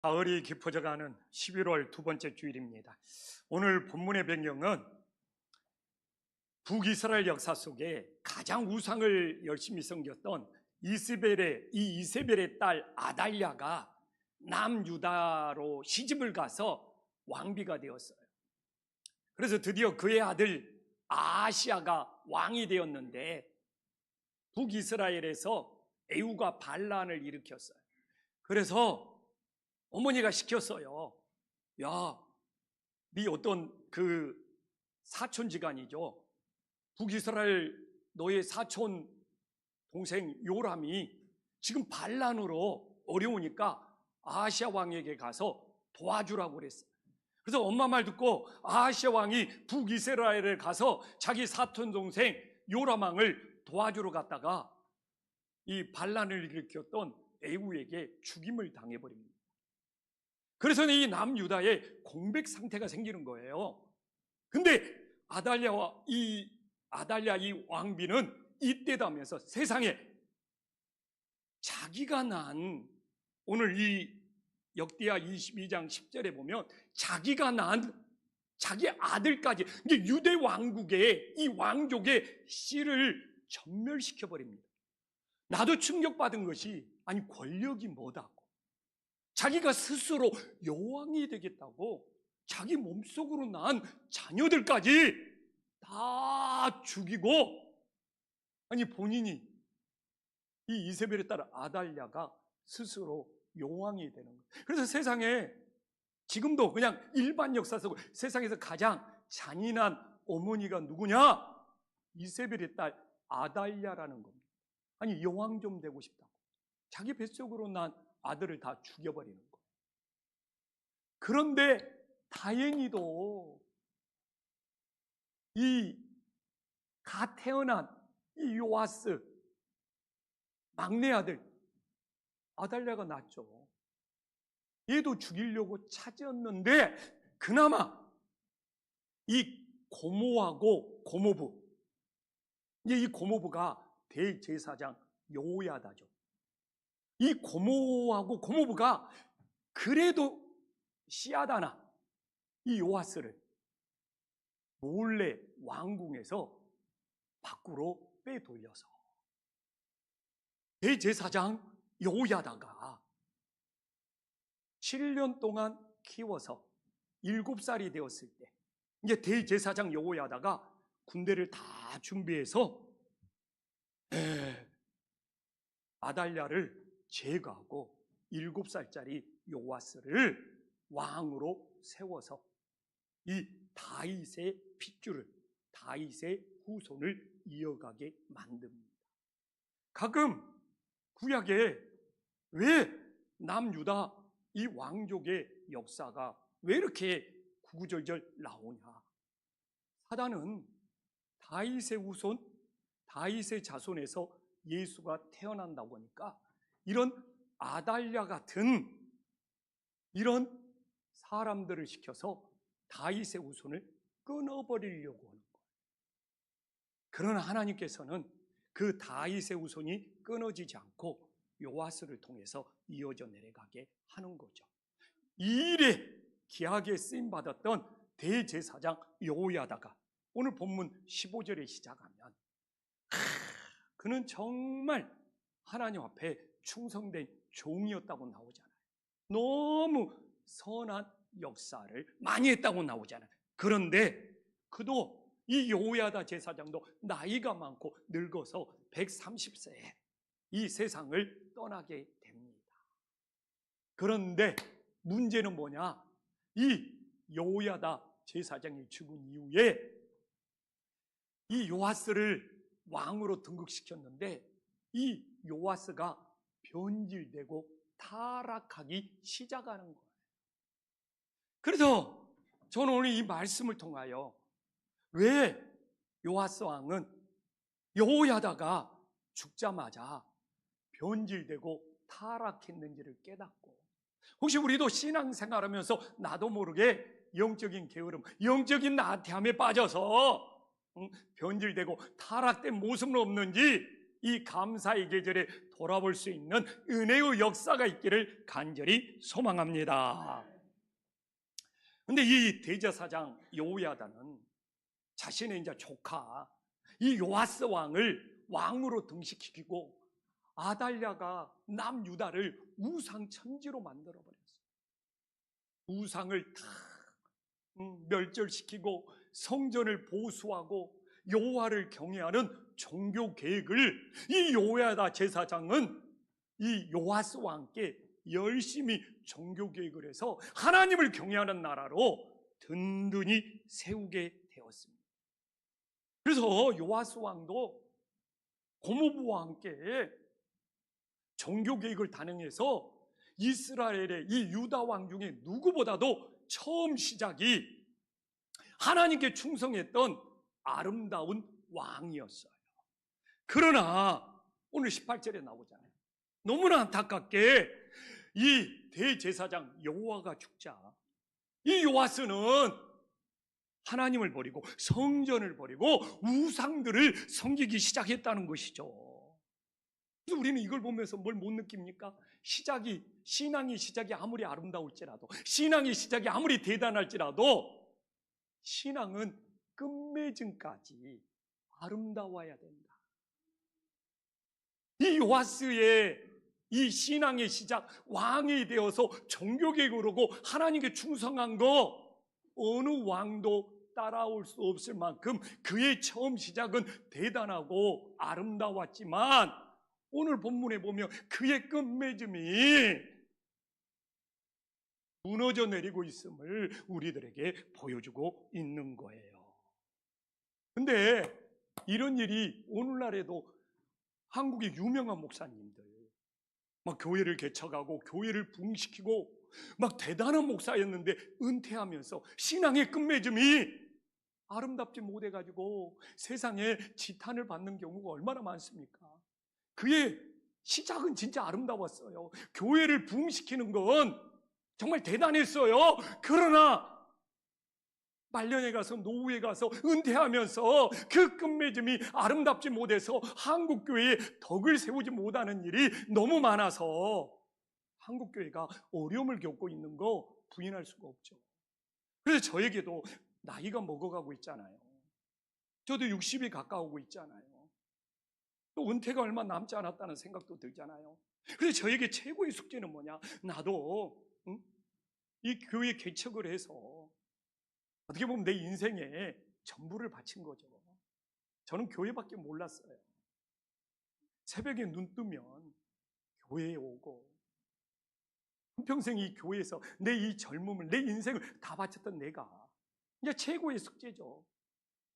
가을이 깊어져가는 11월 두 번째 주일입니다. 오늘 본문의 배경은 북이스라엘 역사 속에 가장 우상을 열심히 섬겼던 이세벨의 딸 아달랴가 남유다로 시집을 가서 왕비가 되었어요. 그래서 드디어 그의 아들 아하시야가 왕이 되었는데 북이스라엘에서 에후가 반란을 일으켰어요. 그래서 어머니가 시켰어요. 야, 네 어떤 그 사촌지간이죠. 북이스라엘 너의 사촌 동생 요람이 지금 반란으로 어려우니까 아하시야 왕에게 가서 도와주라고 그랬어요. 그래서 엄마 말 듣고 아하시야 왕이 북이스라엘에 가서 자기 사촌 동생 요람 왕을 도와주러 갔다가 이 반란을 일으켰던 에후에게 죽임을 당해버립니다. 그래서 이 남유다에 공백 상태가 생기는 거예요. 근데 아달랴 이 왕비는 이때다면서 세상에 자기가 낳은, 오늘 이 역대하 22장 10절에 보면 자기가 낳은 자기 아들까지, 이게 유대 왕국의 이 왕족의 씨를 전멸시켜버립니다. 나도 충격받은 것이, 아니 권력이 뭐다고, 자기가 스스로 여왕이 되겠다고 자기 몸속으로 낳은 자녀들까지 다 죽이고, 아니 본인이 이 이세벨의 딸 아달랴가 스스로 여왕이 되는 거예요. 그래서 세상에 지금도 그냥 일반 역사 속 세상에서 가장 잔인한 어머니가 누구냐? 이세벨의 딸 아달랴라는 겁니다. 아니 여왕 좀 되고 싶다고 자기 뱃속으로 낳은 아들을 다 죽여버리는 거예요. 그런데 다행히도 이 갓 태어난 이 요아스 막내 아들 아달랴가 낳았죠. 얘도 죽이려고 찾았는데 그나마 이 고모하고 고모부, 이 고모부가 대제사장 여호야다죠. 이 고모하고 고모부가 그래도 시아다나 이 요아스를 몰래 왕궁에서 밖으로 빼돌려서 대제사장 여호야다가 7년 동안 키워서 7살이 되었을 때 이제 대제사장 여호야다가 군대를 다 준비해서 아달랴를 제거하고 7살짜리 요아스를 왕으로 세워서 이 다윗의 핏줄을, 다윗의 후손을 이어가게 만듭니다. 가끔 구약에 왜 남유다 이 왕족의 역사가 왜 이렇게 구구절절 나오냐? 사단은 다윗의 후손, 다윗의 자손에서 예수가 태어난다고 하니까 이런 아달랴 같은 이런 사람들을 시켜서 다윗의 후손을 끊어버리려고 하는 거예요. 그러나 하나님께서는 그 다윗의 후손이 끊어지지 않고 요아스를 통해서 이어져 내려가게 하는 거죠. 이 일에 귀하게 쓰임받았던 대제사장 여호야다가 오늘 본문 15절에 시작하면 그는 정말 하나님 앞에 충성된 종이었다고 나오잖아요. 너무 선한 역사를 많이 했다고 나오잖아요. 그런데 그도 이 여호야다 제사장도 나이가 많고 늙어서 130세에 이 세상을 떠나게 됩니다. 그런데 문제는 뭐냐? 이 여호야다 제사장이 죽은 이후에 이 요아스를 왕으로 등극시켰는데 이 요아스가 변질되고 타락하기 시작하는 거예요. 그래서 저는 오늘 이 말씀을 통하여 왜 요아스 왕은 여호야다가 죽자마자 변질되고 타락했는지를 깨닫고, 혹시 우리도 신앙생활하면서 나도 모르게 영적인 게으름, 영적인 나태함에 빠져서 변질되고 타락된 모습은 없는지 이 감사의 계절에 돌아볼 수 있는 은혜의 역사가 있기를 간절히 소망합니다. 근데 이 대제사장 여호야다는 자신의 이제 조카 이 요아스 왕을 왕으로 등극시키고 아달랴가 남유다를 우상 천지로 만들어 버렸어요. 우상을 다 멸절시키고 성전을 보수하고 여호와를 경외하는 종교 계획을 이 여호야다 제사장은 이 요아스 왕께 열심히 종교 계획을 해서 하나님을 경외하는 나라로 든든히 세우게 되었습니다. 그래서 요아스 왕도 고모부와 함께 종교 계획을 단행해서 이스라엘의 이 유다 왕 중에 누구보다도 처음 시작이 하나님께 충성했던 아름다운 왕이었어요. 그러나 오늘 18절에 나오잖아요. 너무나 안타깝게 이 대제사장 여호와가 죽자 이 요아스는 하나님을 버리고 성전을 버리고 우상들을 섬기기 시작했다는 것이죠. 그래서 우리는 이걸 보면서 뭘 못 느낍니까? 신앙의 시작이 아무리 아름다울지라도, 신앙의 시작이 아무리 대단할지라도 신앙은 끝맺음까지 아름다워야 된다. 이 요아스의 이 신앙의 시작, 왕이 되어서 종교계획을 하고 하나님께 충성한 거 어느 왕도 따라올 수 없을 만큼 그의 처음 시작은 대단하고 아름다웠지만 오늘 본문에 보면 그의 끝맺음이 무너져 내리고 있음을 우리들에게 보여주고 있는 거예요. 근데 이런 일이 오늘날에도 한국의 유명한 목사님들 막 교회를 개척하고 교회를 부흥시키고 막 대단한 목사였는데 은퇴하면서 신앙의 끝맺음이 아름답지 못해가지고 세상에 지탄을 받는 경우가 얼마나 많습니까? 그의 시작은 진짜 아름다웠어요. 교회를 부흥시키는 건 정말 대단했어요. 그러나 말년에 가서 노후에 가서 은퇴하면서 그 끝맺음이 아름답지 못해서 한국교회에 덕을 세우지 못하는 일이 너무 많아서 한국교회가 어려움을 겪고 있는 거 부인할 수가 없죠. 그래서 저에게도 나이가 먹어가고 있잖아요. 저도 60이 가까우고 있잖아요. 또 은퇴가 얼마 남지 않았다는 생각도 들잖아요. 그래서 저에게 최고의 숙제는 뭐냐? 나도 이 교회 개척을 해서 어떻게 보면 내 인생에 전부를 바친 거죠. 저는 교회밖에 몰랐어요. 새벽에 눈 뜨면 교회에 오고 한평생 이 교회에서 내 이 젊음을, 내 인생을 다 바쳤던 내가 이제 최고의 숙제죠.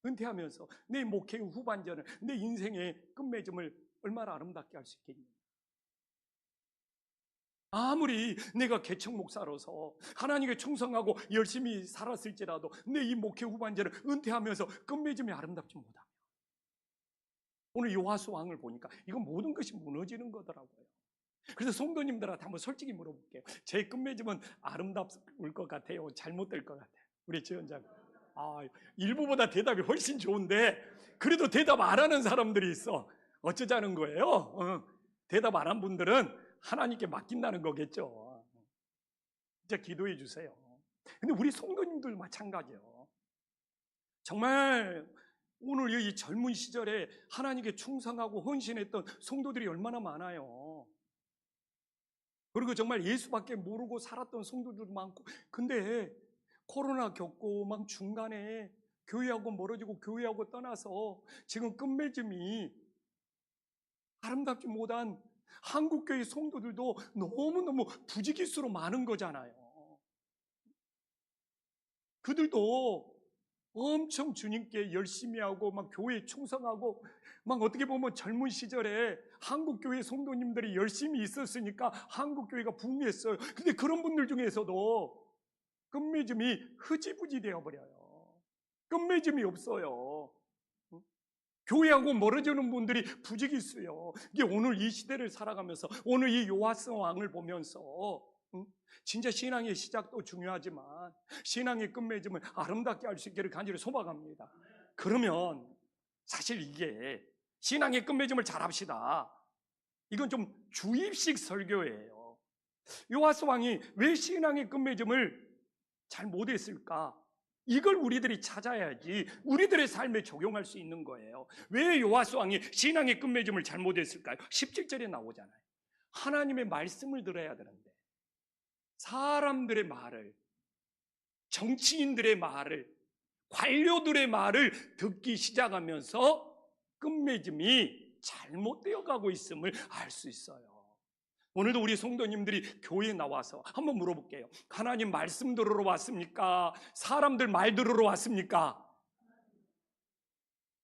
은퇴하면서 내 목회의 후반전을, 내 인생의 끝맺음을 얼마나 아름답게 할 수 있겠니? 아무리 내가 개척 목사로서 하나님께 충성하고 열심히 살았을지라도 내 이 목회 후반전을 은퇴하면서 끝맺음이 아름답지 못하며 오늘 요아스 왕을 보니까 이건 모든 것이 무너지는 거더라고요. 그래서 성도님들한테 한번 솔직히 물어볼게요. 제 끝맺음은 아름다울 것 같아요? 잘못될 것 같아요? 우리 지원자님. 일부보다 대답이 훨씬 좋은데 그래도 대답 안 하는 사람들이 있어. 어쩌자는 거예요? 대답 안 한 분들은 하나님께 맡긴다는 거겠죠. 진짜 기도해 주세요. 근데 우리 성도님들 마찬가지예요. 정말 오늘 이 젊은 시절에 하나님께 충성하고 헌신했던 성도들이 얼마나 많아요. 그리고 정말 예수밖에 모르고 살았던 성도들도 많고, 근데 코로나 겪고 막 중간에 교회하고 멀어지고 교회하고 떠나서 지금 끝맺음이 아름답지 못한 한국교회 성도들도 너무너무 부지기수로 많은 거잖아요. 그들도 엄청 주님께 열심히 하고 막 교회에 충성하고 막 어떻게 보면 젊은 시절에 한국교회 성도님들이 열심히 있었으니까 한국교회가 붕괴했어요. 근데 그런 분들 중에서도 끝맺음이 흐지부지 되어버려요. 끝맺음이 없어요. 교회하고 멀어지는 분들이 부지기수요. 이게 오늘 이 시대를 살아가면서 오늘 이 요아스 왕을 보면서 진짜 신앙의 시작도 중요하지만 신앙의 끝맺음을 아름답게 할 수 있기를 간절히 소망합니다. 그러면 사실 이게 신앙의 끝맺음을 잘합시다. 이건 좀 주입식 설교예요. 요아스 왕이 왜 신앙의 끝맺음을 잘 못했을까? 이걸 우리들이 찾아야지 우리들의 삶에 적용할 수 있는 거예요. 왜 요아스 왕이 신앙의 끝맺음을 잘못했을까요? 17절에 나오잖아요. 하나님의 말씀을 들어야 되는데 사람들의 말을, 정치인들의 말을, 관료들의 말을 듣기 시작하면서 끝맺음이 잘못되어 가고 있음을 알 수 있어요. 오늘도 우리 성도님들이 교회에 나와서 한번 물어볼게요. 하나님 말씀 들으러 왔습니까? 사람들 말 들으러 왔습니까?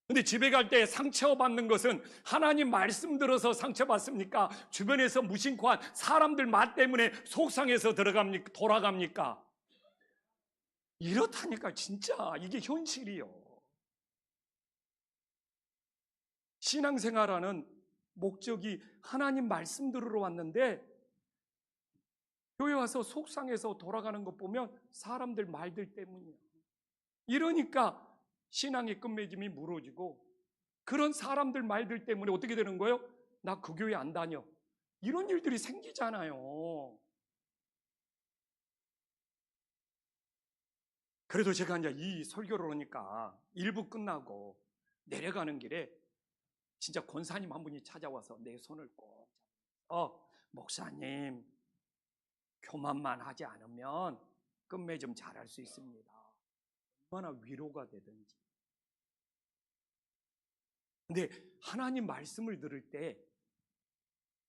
근데 집에 갈 때 상처받는 것은 하나님 말씀 들어서 상처받습니까? 주변에서 무심코 한 사람들 말 때문에 속상해서 돌아갑니까? 이렇다니까. 진짜 이게 현실이요. 신앙생활하는 목적이 하나님 말씀 들으러 왔는데 교회 와서 속상해서 돌아가는 것 보면 사람들 말들 때문이에요. 이러니까 신앙의 끝맺음이 무너지고, 그런 사람들 말들 때문에 어떻게 되는 거예요? 나 그 교회 안 다녀. 이런 일들이 생기잖아요. 그래도 제가 이제 이 설교를 하니까 일부 끝나고 내려가는 길에 진짜 권사님 한 분이 찾아와서 내 손을 꼭 목사님, 교만만 하지 않으면 끝맺음 잘할 수 있습니다. 얼마나 위로가 되든지. 근데 하나님 말씀을 들을 때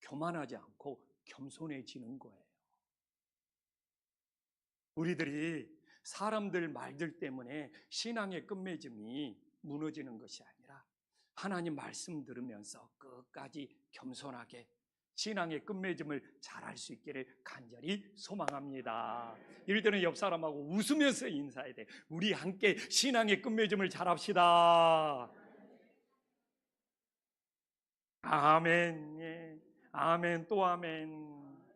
교만하지 않고 겸손해지는 거예요. 우리들이 사람들 말들 때문에 신앙의 끝맺음이 무너지는 것이 아니라 하나님 말씀 들으면서 끝까지 겸손하게 신앙의 끝맺음을 잘할 수 있기를 간절히 소망합니다. 이럴 때는 옆 사람하고 웃으면서 인사해야 돼. 우리 함께 신앙의 끝맺음을 잘합시다. 아멘. 예. 아멘. 또 아멘.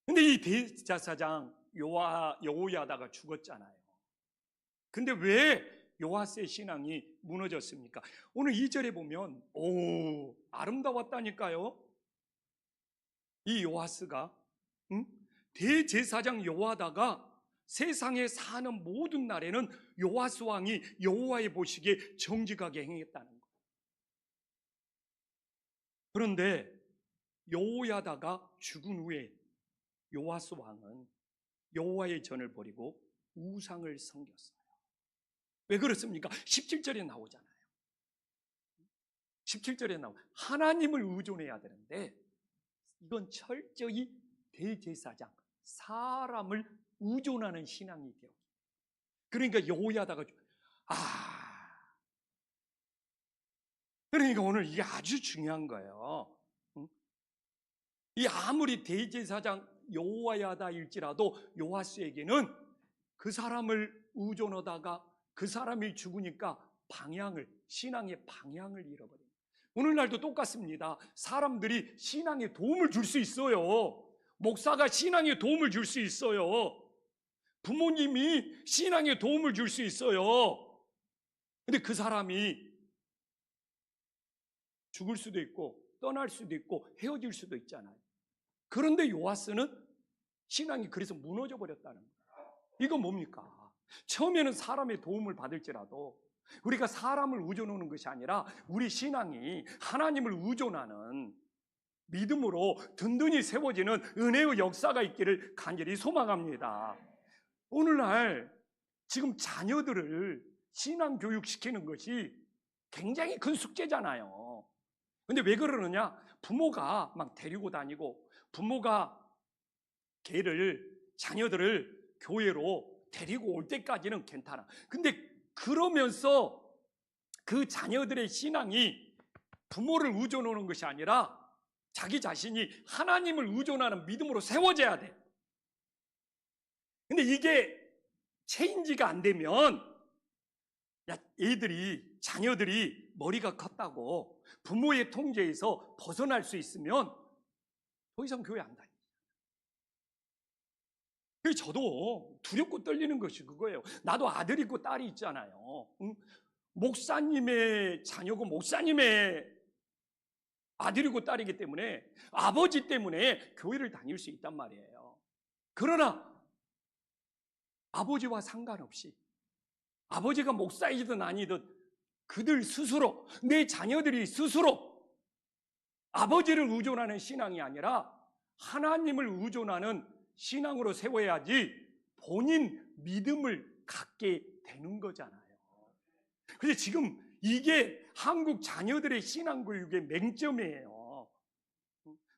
근데 이 대제사장 여호야다가 죽었잖아요. 근데 왜 요아스의 신앙이 무너졌습니까? 오늘 2절에 보면 아름다웠다니까요. 이 요아스가 대제사장 여호야다가 세상에 사는 모든 날에는 요아스 왕이 여호와의 보시기에 정직하게 행했다는 거예요. 그런데 여호야다가 죽은 후에 요아스 왕은 여호와의 전을 버리고 우상을 섬겼어요. 왜 그렇습니까? 17절에 나오잖아요. 17절에 하나님을 의존해야 되는데 이건 철저히 대제사장, 사람을 의존하는 신앙이 되었기. 그러니까 여호야다가 그러니까 오늘 이게 아주 중요한 거예요. 이 아무리 대제사장 여호야다일지라도 요아스에게는 그 사람을 의존하다가 그 사람이 죽으니까 신앙의 방향을 잃어버립니다. 오늘날도 똑같습니다. 사람들이 신앙에 도움을 줄 수 있어요. 목사가 신앙에 도움을 줄 수 있어요. 부모님이 신앙에 도움을 줄 수 있어요. 근데 그 사람이 죽을 수도 있고 떠날 수도 있고 헤어질 수도 있잖아요. 그런데 요아스는 신앙이 그래서 무너져 버렸다는 거예요. 이건 뭡니까? 처음에는 사람의 도움을 받을지라도 우리가 사람을 의존하는 것이 아니라 우리 신앙이 하나님을 의존하는 믿음으로 든든히 세워지는 은혜의 역사가 있기를 간절히 소망합니다. 오늘날 지금 자녀들을 신앙 교육시키는 것이 굉장히 큰 숙제잖아요. 근데 왜 그러느냐? 부모가 막 데리고 다니고 부모가 자녀들을 교회로 데리고 올 때까지는 괜찮아. 근데 그러면서 그 자녀들의 신앙이 부모를 의존하는 것이 아니라 자기 자신이 하나님을 의존하는 믿음으로 세워져야 돼. 근데 이게 체인지가 안 되면 자녀들이 머리가 컸다고 부모의 통제에서 벗어날 수 있으면 더 이상 교회 안 다녀요. 그래서 저도 두렵고 떨리는 것이 그거예요. 나도 아들 있고 딸이 있잖아요. 목사님의 자녀고 목사님의 아들이고 딸이기 때문에 아버지 때문에 교회를 다닐 수 있단 말이에요. 그러나 아버지와 상관없이 아버지가 목사이든 아니든 그들 스스로, 내 자녀들이 스스로 아버지를 의존하는 신앙이 아니라 하나님을 의존하는 신앙으로 세워야지 본인 믿음을 갖게 되는 거잖아요. 그래서 지금 이게 한국 자녀들의 신앙교육의 맹점이에요.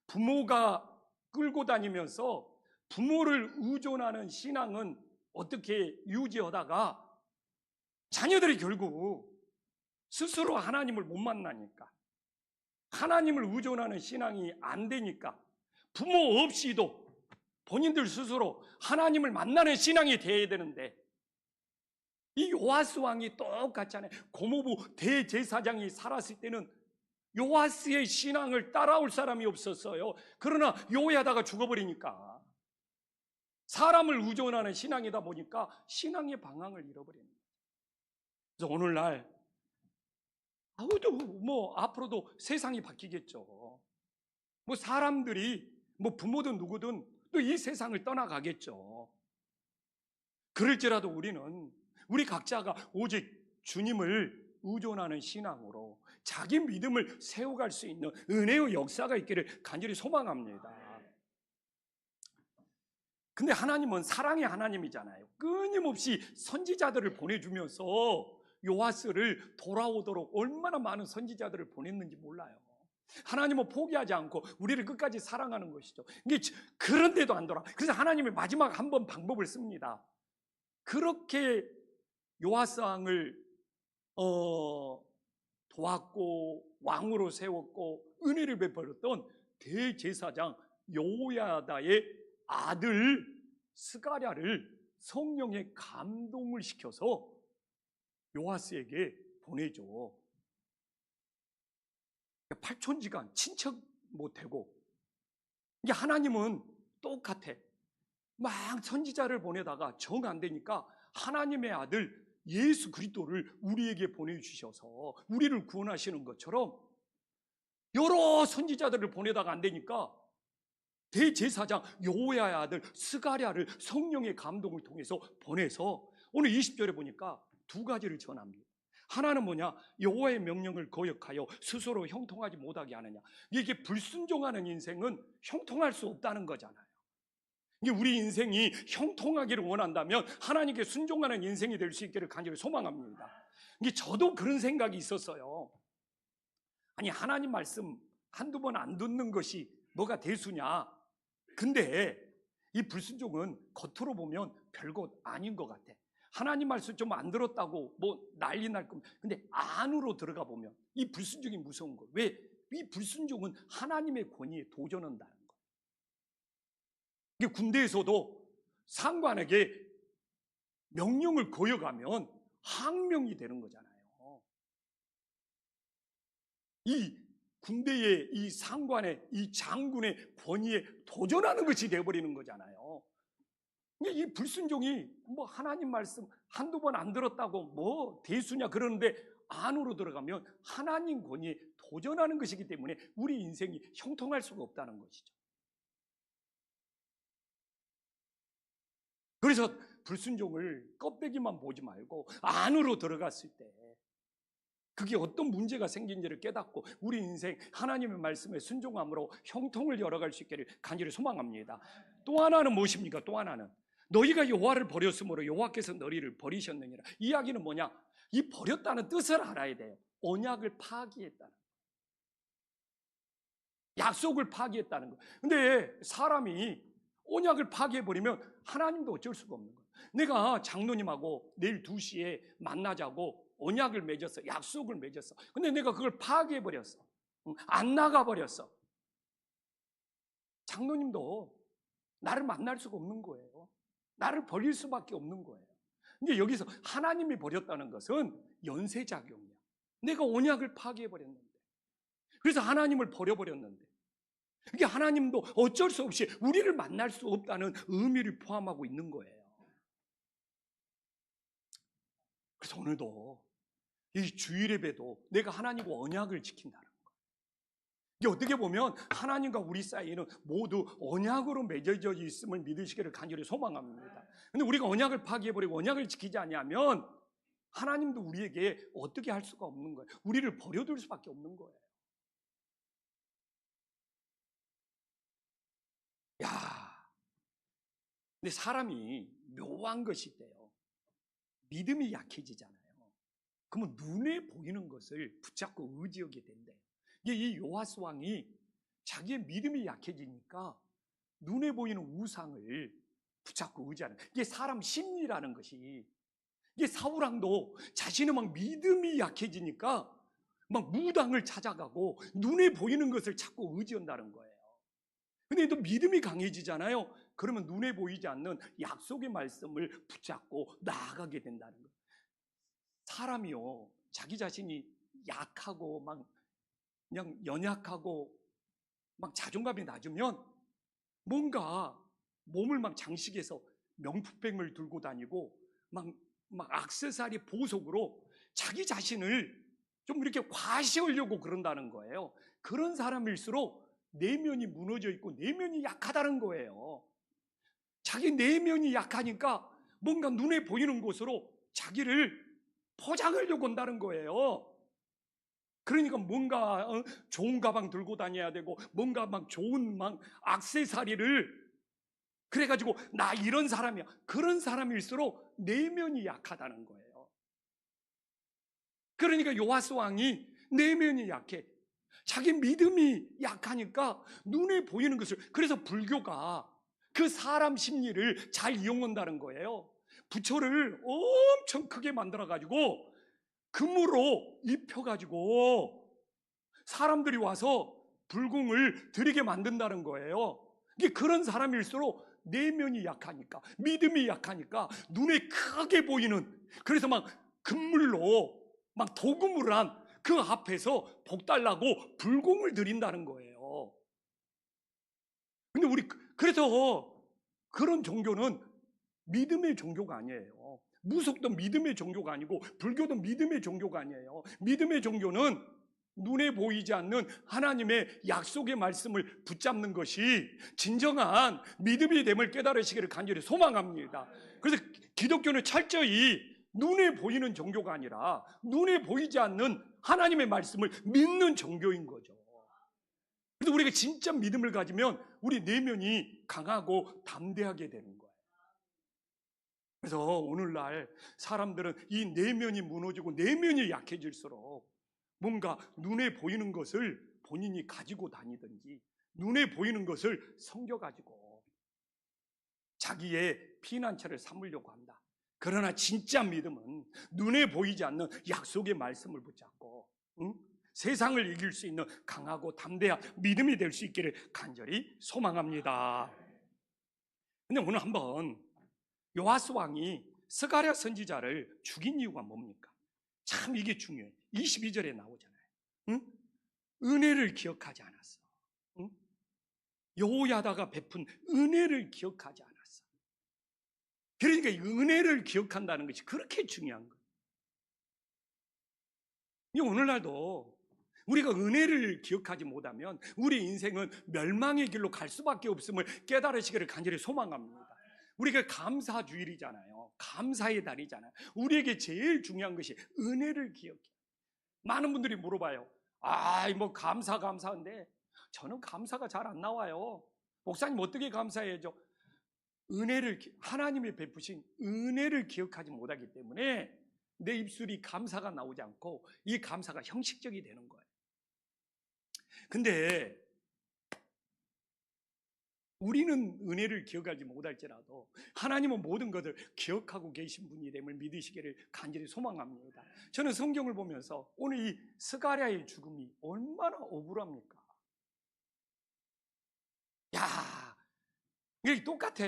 부모가 끌고 다니면서 부모를 의존하는 신앙은 어떻게 유지하다가 자녀들이 결국 스스로 하나님을 못 만나니까, 하나님을 의존하는 신앙이 안 되니까 부모 없이도 본인들 스스로 하나님을 만나는 신앙이 돼야 되는데, 이 요아스 왕이 똑같잖아요. 고모부 대제사장이 살았을 때는 요아스의 신앙을 따라올 사람이 없었어요. 그러나 요야다가 죽어버리니까 사람을 의존하는 신앙이다 보니까 신앙의 방향을 잃어버립니다. 그래서 오늘날 앞으로도 세상이 바뀌겠죠. 사람들이 부모든 누구든 또 이 세상을 떠나가겠죠. 그럴지라도 우리 각자가 오직 주님을 의존하는 신앙으로 자기 믿음을 세워갈 수 있는 은혜의 역사가 있기를 간절히 소망합니다. 근데 하나님은 사랑의 하나님이잖아요. 끊임없이 선지자들을 보내주면서 요아스를 돌아오도록 얼마나 많은 선지자들을 보냈는지 몰라요. 하나님은 포기하지 않고 우리를 끝까지 사랑하는 것이죠. 그런데도 안 돌아. 그래서 하나님이 마지막 한 번 방법을 씁니다. 그렇게 요아스 왕을 도왔고 왕으로 세웠고 은혜를 베풀었던 대제사장 요야다의 아들 스가랴를 성령의 감동을 시켜서 요아스에게 보내줘. 팔촌지간 친척 못되고, 이게 하나님은 똑같아. 막 선지자를 보내다가 정 안 되니까 하나님의 아들 예수 그리스도를 우리에게 보내주셔서 우리를 구원하시는 것처럼 여러 선지자들을 보내다가 안 되니까 대제사장 요야의 아들 스가랴를 성령의 감동을 통해서 보내서 오늘 20절에 보니까 두 가지를 전합니다. 하나는 뭐냐? 여호와의 명령을 거역하여 스스로 형통하지 못하게 하느냐. 이게 불순종하는 인생은 형통할 수 없다는 거잖아요. 이게 우리 인생이 형통하기를 원한다면 하나님께 순종하는 인생이 될 수 있기를 간절히 소망합니다. 이게 저도 그런 생각이 있었어요. 아니, 하나님 말씀 한두 번 안 듣는 것이 뭐가 대수냐? 근데 이 불순종은 겉으로 보면 별것 아닌 것 같아. 하나님 말씀 좀 안 들었다고 난리 날 겁니다. 근데 안으로 들어가 보면 이 불순종이 무서운 거예요. 왜? 이 불순종은 하나님의 권위에 도전한다는 거예요. 이게 군대에서도 상관에게 명령을 거역하면 항명이 되는 거잖아요. 이 군대의 이 상관의 이 장군의 권위에 도전하는 것이 되어버리는 거잖아요. 이 불순종이 하나님 말씀 한두 번 안 들었다고 대수냐 그러는데 안으로 들어가면 하나님 권위에 도전하는 것이기 때문에 우리 인생이 형통할 수가 없다는 것이죠. 그래서 불순종을 껍데기만 보지 말고 안으로 들어갔을 때 그게 어떤 문제가 생긴지를 깨닫고 우리 인생 하나님의 말씀에 순종함으로 형통을 열어갈 수 있기를 간절히 소망합니다. 또 하나는 무엇입니까? 또 하나는 너희가 여호와를 버렸으므로 여호와께서 너희를 버리셨느니라. 이야기는 뭐냐? 이 버렸다는 뜻을 알아야 돼요. 언약을 파기했다는 거예요. 약속을 파기했다는 거예요. 근데 사람이 언약을 파기해버리면 하나님도 어쩔 수가 없는 거예요. 내가 장로님하고 내일 2시에 만나자고 언약을 맺었어. 약속을 맺었어. 근데 내가 그걸 파기해버렸어. 안 나가버렸어. 장로님도 나를 만날 수가 없는 거예요. 나를 버릴 수밖에 없는 거예요. 근데 여기서 하나님이 버렸다는 것은 연쇄작용이야. 내가 언약을 파기해버렸는데. 그래서 하나님을 버려버렸는데. 이게 하나님도 어쩔 수 없이 우리를 만날 수 없다는 의미를 포함하고 있는 거예요. 그래서 오늘도 이 주일예배도 내가 하나님과 언약을 지킨다는 거예요. 이게 어떻게 보면 하나님과 우리 사이에는 모두 언약으로 맺어져 있음을 믿으시기를 간절히 소망합니다. 근데 우리가 언약을 파기해버리고 언약을 지키지 아니하면 하나님도 우리에게 어떻게 할 수가 없는 거예요. 우리를 버려둘 수밖에 없는 거예요. 야, 근데 사람이 묘한 것이 있대요. 믿음이 약해지잖아요. 그러면 눈에 보이는 것을 붙잡고 의지하게 된대. 이게 이 요아스 왕이 자기의 믿음이 약해지니까 눈에 보이는 우상을 붙잡고 의지하는, 이게 사람 심리라는 것이, 이게 사울왕도 자신의 막 믿음이 약해지니까 막 무당을 찾아가고 눈에 보이는 것을 찾고 의지한다는 거예요. 근데 또 믿음이 강해지잖아요. 그러면 눈에 보이지 않는 약속의 말씀을 붙잡고 나아가게 된다는 거예요. 사람이요, 자기 자신이 약하고 막 그냥 연약하고 막 자존감이 낮으면 뭔가 몸을 막 장식해서 명품백을 들고 다니고 막 액세서리 보석으로 자기 자신을 좀 이렇게 과시하려고 그런다는 거예요. 그런 사람일수록 내면이 무너져 있고 내면이 약하다는 거예요. 자기 내면이 약하니까 뭔가 눈에 보이는 것으로 자기를 포장하려고 한다는 거예요. 그러니까 뭔가 좋은 가방 들고 다녀야 되고 뭔가 막 좋은 막 액세서리를, 그래가지고 나 이런 사람이야. 그런 사람일수록 내면이 약하다는 거예요. 그러니까 요아스 왕이 내면이 약해. 자기 믿음이 약하니까 눈에 보이는 것을, 그래서 불교가 그 사람 심리를 잘 이용한다는 거예요. 부처를 엄청 크게 만들어가지고 금으로 입혀가지고 사람들이 와서 불공을 드리게 만든다는 거예요. 이게 그런 사람일수록 내면이 약하니까, 믿음이 약하니까 눈에 크게 보이는, 그래서 막 금물로 막 도금을 한 그 앞에서 복 달라고 불공을 드린다는 거예요. 근데 우리 그래서 그런 종교는 믿음의 종교가 아니에요. 무속도 믿음의 종교가 아니고 불교도 믿음의 종교가 아니에요. 믿음의 종교는 눈에 보이지 않는 하나님의 약속의 말씀을 붙잡는 것이 진정한 믿음이 됨을 깨달으시기를 간절히 소망합니다. 그래서 기독교는 철저히 눈에 보이는 종교가 아니라 눈에 보이지 않는 하나님의 말씀을 믿는 종교인 거죠. 그래서 우리가 진짜 믿음을 가지면 우리 내면이 강하고 담대하게 되는 거예요. 그래서 오늘날 사람들은 이 내면이 무너지고 내면이 약해질수록 뭔가 눈에 보이는 것을 본인이 가지고 다니든지 눈에 보이는 것을 섬겨가지고 자기의 피난처를 삼으려고 한다. 그러나 진짜 믿음은 눈에 보이지 않는 약속의 말씀을 붙잡고 세상을 이길 수 있는 강하고 담대한 믿음이 될 수 있기를 간절히 소망합니다. 근데 오늘 한번 요아스 왕이 스가랴 선지자를 죽인 이유가 뭡니까? 참 이게 중요해요. 22절에 나오잖아요. 응? 은혜를 기억하지 않았어. 응? 여호야다가 베푼 은혜를 기억하지 않았어. 그러니까 이 은혜를 기억한다는 것이 그렇게 중요한 거예요. 오늘날도 우리가 은혜를 기억하지 못하면 우리 인생은 멸망의 길로 갈 수밖에 없음을 깨달으시기를 간절히 소망합니다. 우리가 감사주일이잖아요. 감사의 달이잖아요. 우리에게 제일 중요한 것이 은혜를 기억해. 많은 분들이 물어봐요. 뭐 감사한데 저는 감사가 잘 안 나와요. 목사님 어떻게 감사해야죠? 하나님이 베푸신 은혜를 기억하지 못하기 때문에 내 입술이 감사가 나오지 않고 이 감사가 형식적이 되는 거예요. 근데 우리는 은혜를 기억하지 못할지라도 하나님은 모든 것을 기억하고 계신 분이 됨을 믿으시기를 간절히 소망합니다. 저는 성경을 보면서 오늘 이 스가랴의 죽음이 얼마나 억울합니까? 이게 똑같아.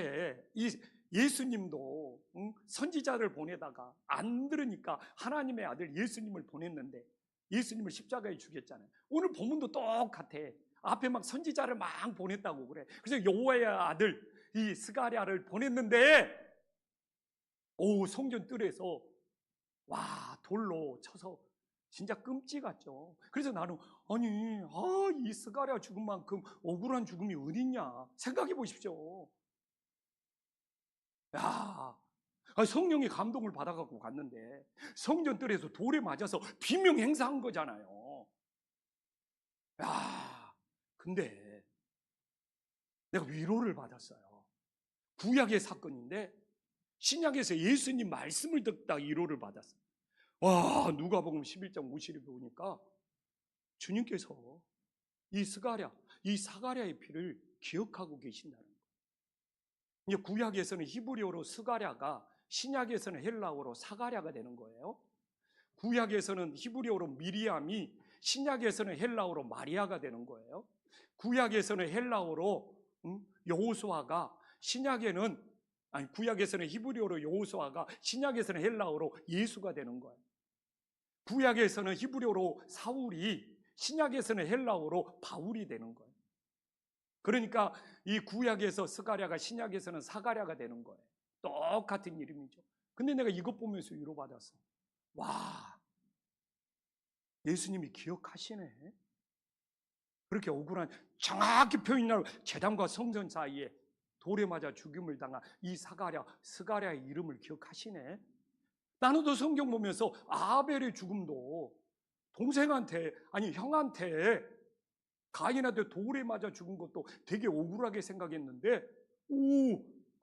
이 예수님도 선지자를 보내다가 안 들으니까 하나님의 아들 예수님을 보냈는데 예수님을 십자가에 죽였잖아요. 오늘 본문도 똑같아. 앞에 막 선지자를 막 보냈다고 그래. 그래서 여호와의 아들 이 스가랴를 보냈는데 성전 뜰에서 돌로 쳐서 진짜 끔찍 같죠. 그래서 나는 이 스가랴 죽음만큼 억울한 죽음이 어딨냐 생각해 보십시오. 야, 성령의 감동을 받아갖고 갔는데 성전뜰에서 돌에 맞아서 비명 행사한 거잖아요. 야, 근데 내가 위로를 받았어요. 구약의 사건인데 신약에서 예수님 말씀을 듣다 위로를 받았어요. 와, 누가복음 11장 50일 보니까 주님께서 이 사가랴의 피를 기억하고 계신다는 거예요. 이제 구약에서는 히브리어로 스가랴가, 신약에서는 헬라어로 사가랴가 되는 거예요. 구약에서는 히브리어로 미리암이, 신약에서는 헬라어로 마리아가 되는 거예요. 구약에서는 헬라어로 여호수아가, 구약에서는 히브리어로 여호수아가, 신약에서는 헬라어로 예수가 되는 거예요. 구약에서는 히브리어로 사울이, 신약에서는 헬라어로 바울이 되는 거예요. 그러니까 이 구약에서 스가랴가, 신약에서는 사가랴가 되는 거예요. 똑같은 이름이죠. 근데 내가 이것 보면서 위로받았어. 와, 예수님이 기억하시네. 그렇게 억울한, 정확히 표현하고 제단과 성전 사이에 돌에 맞아 죽임을 당한 이 스가랴의 이름을 기억하시네. 나는 또 성경 보면서 아벨의 죽음도 형한테 가인한테 돌에 맞아 죽은 것도 되게 억울하게 생각했는데,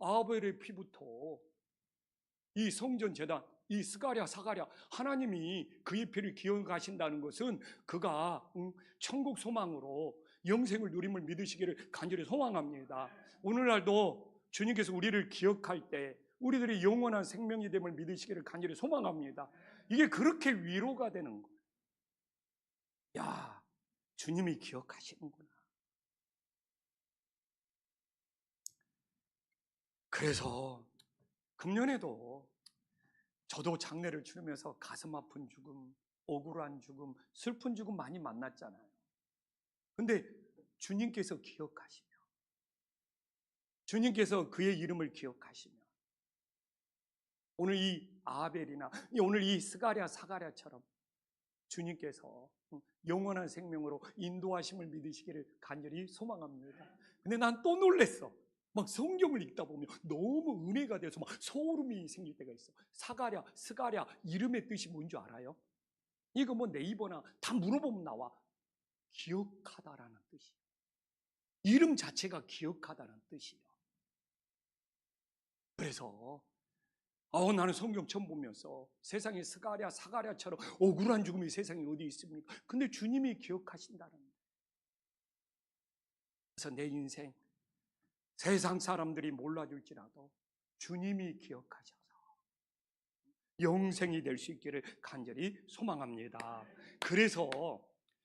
아벨의 피부터 이 성전 제단, 이 사가랴 하나님이 그의 피를 기억하신다는 것은 그가 천국 소망으로 영생을 누림을 믿으시기를 간절히 소망합니다. 오늘날도 주님께서 우리를 기억할 때 우리들이 영원한 생명이 됨을 믿으시기를 간절히 소망합니다. 이게 그렇게 위로가 되는 거예요. 야, 주님이 기억하시는구나. 그래서 금년에도 저도 장례를 치르면서 가슴 아픈 죽음, 억울한 죽음, 슬픈 죽음 많이 만났잖아요. 근데 주님께서 기억하시며, 주님께서 그의 이름을 기억하시며, 오늘 이 아벨이나 오늘 이 사가랴처럼 주님께서 영원한 생명으로 인도하심을 믿으시기를 간절히 소망합니다. 근데 난 또 놀랬어. 막 성경을 읽다 보면 너무 은혜가 돼서 막 소름이 생길 때가 있어. 스가랴 이름의 뜻이 뭔지 알아요? 이거 뭐 네이버나 다 물어보면 나와. 기억하다라는 뜻이에요. 이름 자체가 기억하다는 뜻이에요. 그래서 나는 성경 처음 보면서 세상에 사가랴처럼 억울한 죽음이 세상에 어디 있습니까? 근데 주님이 기억하신다는 거예요. 그래서 내 인생 세상 사람들이 몰라줄지라도 주님이 기억하셔서 영생이 될 수 있기를 간절히 소망합니다. 그래서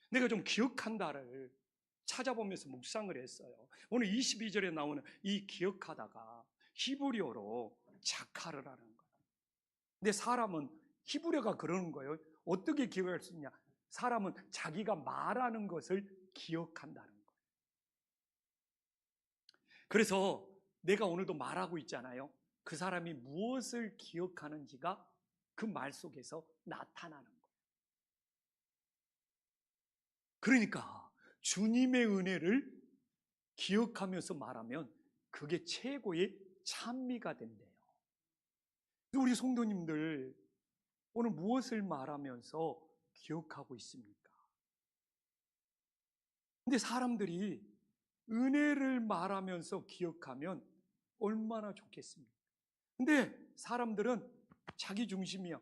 내가 좀 기억한다를 찾아보면서 묵상을 했어요. 오늘 22절에 나오는 이 기억하다가 히브리어로 자카르라는 거예요. 근데 사람은 히브리어가 그러는 거예요. 어떻게 기억할 수 있냐? 사람은 자기가 말하는 것을 기억한다는 거예요. 그래서 내가 오늘도 말하고 있잖아요. 그 사람이 무엇을 기억하는지가 그 말 속에서 나타나는 거예요. 그러니까 주님의 은혜를 기억하면서 말하면 그게 최고의 찬미가 된대요. 우리 성도님들 오늘 무엇을 말하면서 기억하고 있습니까? 근데 사람들이 은혜를 말하면서 기억하면 얼마나 좋겠습니까? 근데 사람들은 자기 중심이요.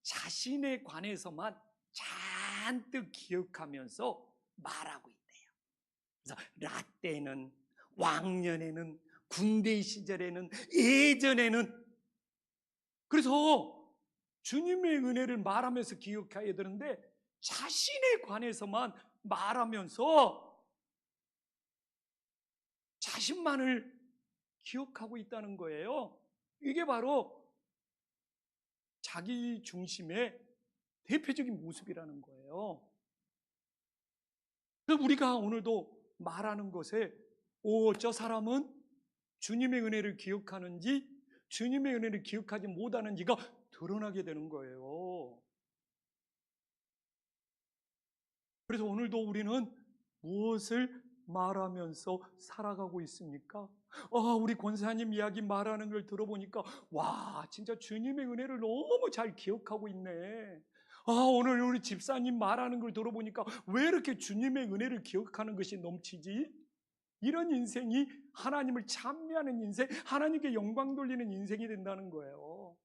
자신에 관해서만 잔뜩 기억하면서 말하고 있대요. 그래서 라떼는, 왕년에는, 군대 시절에는, 예전에는. 그래서 주님의 은혜를 말하면서 기억해야 되는데 자신에 관해서만 말하면서 자신만을 기억하고 있다는 거예요. 이게 바로 자기 중심의 대표적인 모습이라는 거예요. 그래서 우리가 오늘도 말하는 것에 저 사람은 주님의 은혜를 기억하는지 주님의 은혜를 기억하지 못하는지가 드러나게 되는 거예요. 그래서 오늘도 우리는 무엇을 말하면서 살아가고 있습니까? 우리 권사님 이야기 말하는 걸 들어보니까 와, 진짜 주님의 은혜를 너무 잘 기억하고 있네. 오늘 우리 집사님 말하는 걸 들어보니까 왜 이렇게 주님의 은혜를 기억하는 것이 넘치지? 이런 인생이 하나님을 찬미하는 인생, 하나님께 영광 돌리는 인생이 된다는 거예요.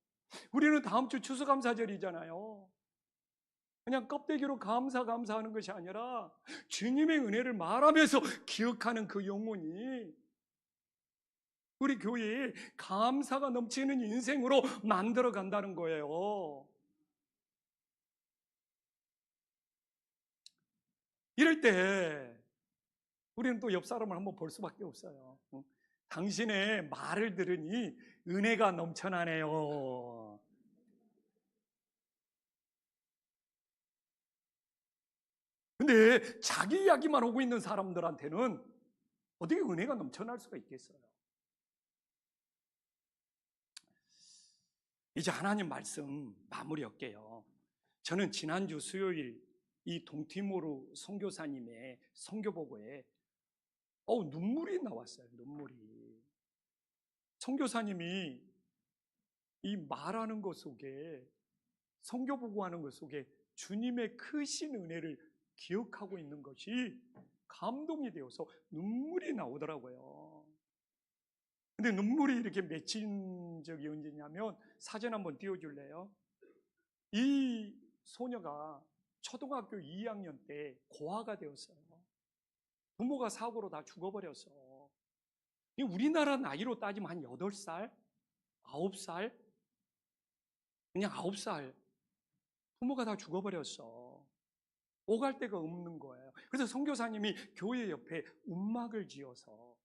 우리는 다음 주 추수감사절이잖아요. 그냥 껍데기로 감사하는 것이 아니라 주님의 은혜를 말하면서 기억하는 그 영혼이 우리 교회에 감사가 넘치는 인생으로 만들어 간다는 거예요. 이럴 때 우리는 또 옆 사람을 한번 볼 수밖에 없어요. 당신의 말을 들으니 은혜가 넘쳐나네요. 근데 자기 이야기만 하고 있는 사람들한테는 어떻게 은혜가 넘쳐날 수가 있겠어요? 이제 하나님 말씀 마무리할게요. 저는 지난주 수요일 이 동티모르 선교사님의 선교보고에 눈물이 나왔어요. 눈물이. 선교사님이 이 말하는 것 속에, 선교보고하는 것 속에 주님의 크신 은혜를 기억하고 있는 것이 감동이 되어서 눈물이 나오더라고요. 근데 눈물이 이렇게 맺힌 적이 언제냐면 사진 한번 띄워줄래요? 이 소녀가 초등학교 2학년 때 고아가 되었어요. 부모가 사고로 다 죽어버렸어. 우리나라 나이로 따지면 한 8살? 9살? 그냥 9살. 부모가 다 죽어버렸어. 오갈 데가 없는 거예요. 그래서 선교사님이 교회 옆에 움막을 지어서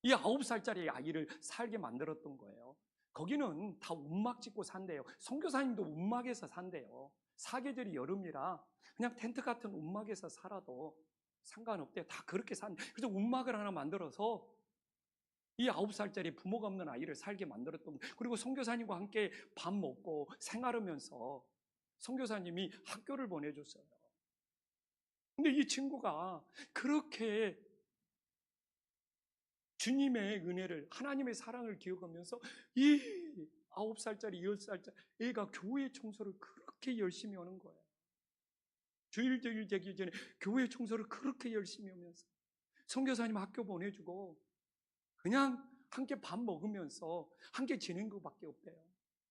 이 9살짜리 아이를 살게 만들었던 거예요. 거기는 다 움막 짓고 산대요. 선교사님도 움막에서 산대요. 사계절이 여름이라 그냥 텐트 같은 움막에서 살아도 상관없대요. 다 그렇게 산. 그래서 움막을 하나 만들어서 이 9살짜리 부모가 없는 아이를 살게 만들었던 거예요. 그리고 선교사님과 함께 밥 먹고 생활하면서 선교사님이 학교를 보내줬어요. 근데 이 친구가 그렇게 주님의 은혜를, 하나님의 사랑을 기억하면서 이 9살짜리, 10살짜리 애가 교회 청소를 그렇게 열심히 하는 거예요. 주일 되기 전에 교회 청소를 그렇게 열심히 하면서 선교사님 학교 보내주고 그냥 함께 밥 먹으면서 함께 지낸 것밖에 없대요.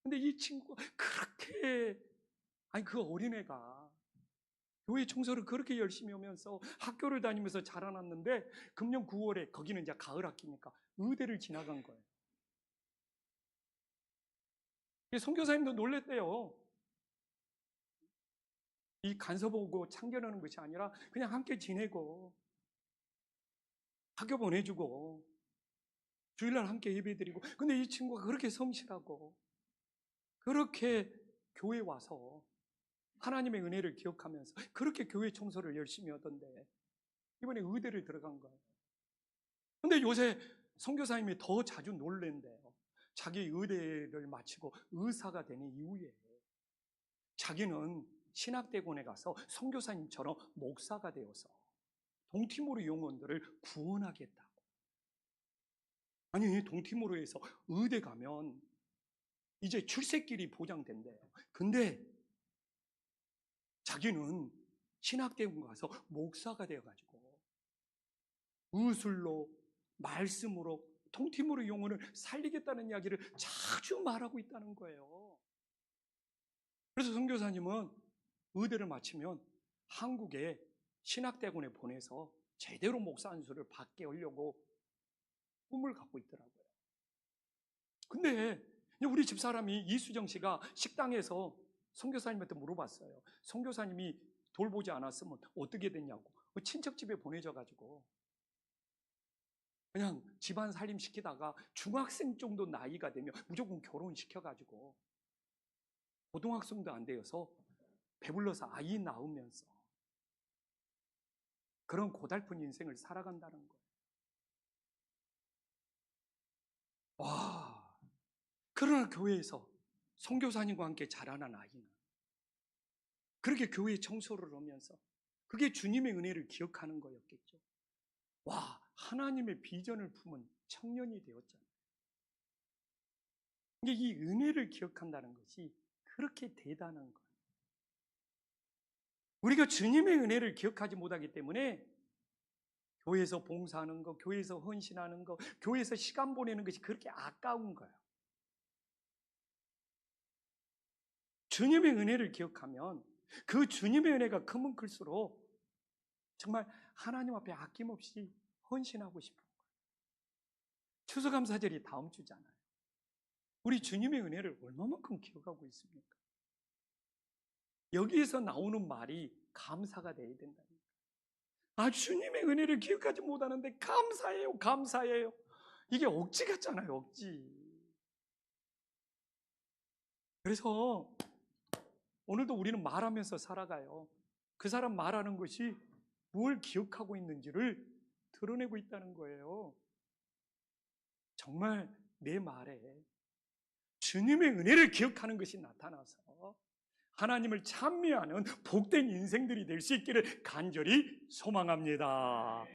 근데 이 친구가 그렇게, 그 어린애가 교회 청소를 그렇게 열심히 하면서 학교를 다니면서 자라났는데 금년 9월에, 거기는 이제 가을 학기니까 의대를 지나간 거예요. 선교사님도 놀랬대요. 이 간섭하고 참견하는 것이 아니라 그냥 함께 지내고 학교 보내주고 주일날 함께 예배드리고, 근데 이 친구가 그렇게 성실하고 그렇게 교회 와서 하나님의 은혜를 기억하면서 그렇게 교회 청소를 열심히 하던데 이번에 의대를 들어간 거예요. 근데 요새 선교사님이 더 자주 놀랜대요. 자기 의대를 마치고 의사가 되는 이후에 자기는 신학대본에 가서 선교사님처럼 목사가 되어서 동티모르 영혼들을 구원하겠다고. 아니, 동티모르에서 의대 가면 이제 출세길이 보장된대요. 근데 자기는 신학대본 가서 목사가 되어가지고 의술로, 말씀으로 동티모르 영혼을 살리겠다는 이야기를 자주 말하고 있다는 거예요. 그래서 선교사님은 의대를 마치면 한국에 신학대학원에 보내서 제대로 목사 안수를 받게 하려고 꿈을 갖고 있더라고요. 근데 우리 집사람이 이수정 씨가 식당에서 선교사님한테 물어봤어요. 선교사님이 돌보지 않았으면 어떻게 됐냐고. 친척집에 보내져가지고 그냥 집안 살림 시키다가 중학생 정도 나이가 되면 무조건 결혼시켜가지고 고등학생도 안 되어서 배불러서 아이 낳으면서 그런 고달픈 인생을 살아간다는 거예요. 와, 그러나 교회에서 선교사님과 함께 자라난 아이는 그렇게 교회 청소를 하면서 그게 주님의 은혜를 기억하는 거였겠죠. 와, 하나님의 비전을 품은 청년이 되었잖아요. 이게 이 은혜를 기억한다는 것이 그렇게 대단한 거예요. 우리가 주님의 은혜를 기억하지 못하기 때문에 교회에서 봉사하는 거, 교회에서 헌신하는 거, 교회에서 시간 보내는 것이 그렇게 아까운 거예요. 주님의 은혜를 기억하면 그 주님의 은혜가 크면 클수록 정말 하나님 앞에 아낌없이 헌신하고 싶은 거예요. 추수감사절이 다음 주잖아요. 우리 주님의 은혜를 얼마만큼 기억하고 있습니까? 여기에서 나오는 말이 감사가 돼야 된다니까. 아, 주님의 은혜를 기억하지 못하는데 감사해요, 감사해요. 이게 억지 같잖아요, 억지. 그래서 오늘도 우리는 말하면서 살아가요. 그 사람 말하는 것이 뭘 기억하고 있는지를 드러내고 있다는 거예요. 정말 내 말에 주님의 은혜를 기억하는 것이 나타나서 하나님을 찬미하는 복된 인생들이 될 수 있기를 간절히 소망합니다.